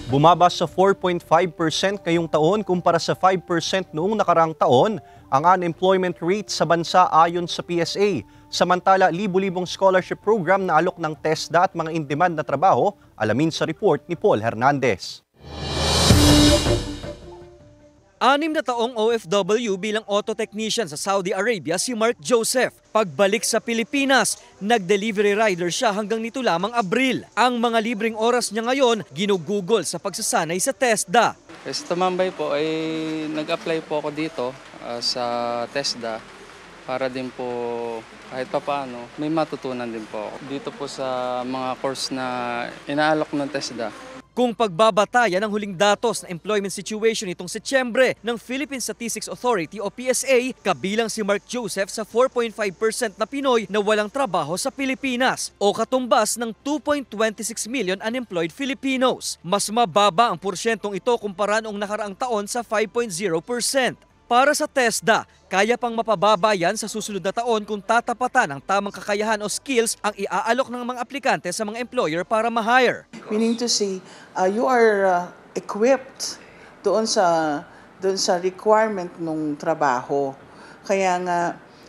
Bumaba sa 4.5% ngayong taon kumpara sa 5% noong nakaraang taon ang unemployment rate sa bansa ayon sa PSA. Samantala, libu-libong scholarship program na alok ng TESDA at mga in-demand na trabaho, alamin sa report ni Paul Hernandez. 6 na taong OFW bilang auto technician sa Saudi Arabia si Mark Joseph. Pagbalik sa Pilipinas, nag-delivery rider siya hanggang nito lamang Abril. Ang mga libreng oras niya ngayon, ginugugol sa pagsasanay sa TESDA. Kasi tumambay po ay nag-apply po ako dito sa TESDA para din po kahit papaano may matutunan din po ako. Dito po sa mga course na inaalok ng TESDA. Kung pagbabatayan ng huling datos na employment situation itong Setyembre ng Philippine Statistics Authority o PSA, kabilang si Mark Joseph sa 4.5% na Pinoy na walang trabaho sa Pilipinas o katumbas ng 2.26 million unemployed Filipinos. Mas mababa ang porsyentong ito kumpara noong nakaraang taon sa 5.0%. Para sa TESDA, kaya pang mapababa yan sa susunod na taon kung tatapatan ng tamang kakayahan o skills ang iaalok ng mga aplikante sa mga employer para ma-hire. Meaning to say, you are equipped doon sa requirement ng trabaho. Kaya nga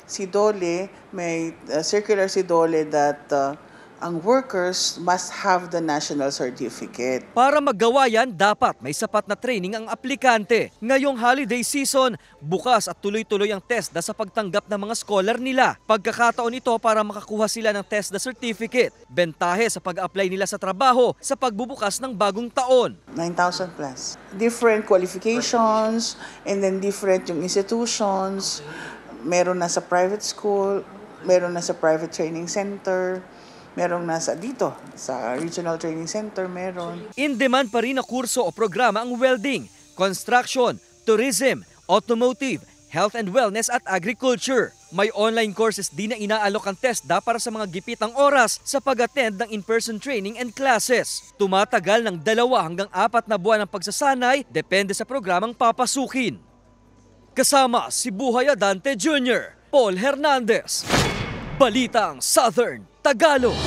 si DOLE, may circular si DOLE that ang workers must have the national certificate. Para magawa yan, dapat may sapat na training ang aplikante. Ngayong holiday season, bukas at tuloy-tuloy ang TESDA sa pagtanggap ng mga scholar nila. Pagkakataon ito para makakuha sila ng TESDA certificate. Bentahe sa pag-apply nila sa trabaho sa pagbubukas ng bagong taon. 9,000 plus. Different qualifications and then different yung institutions. Meron na sa private school, meron na sa private training center, merong nasa dito, sa Regional Training Center, meron. In-demand pa rin na kurso o programa ang welding, construction, tourism, automotive, health and wellness at agriculture. May online courses din na inaalok ang TESDA para sa mga gipitang oras sa pag-attend ng in-person training and classes. Tumatagal ng 2 hanggang 4 na buwan ang pagsasanay, depende sa programang papasukin. Kasama si Buhay Adante Jr., Paul Hernandez. Balitang Southern Tagalog.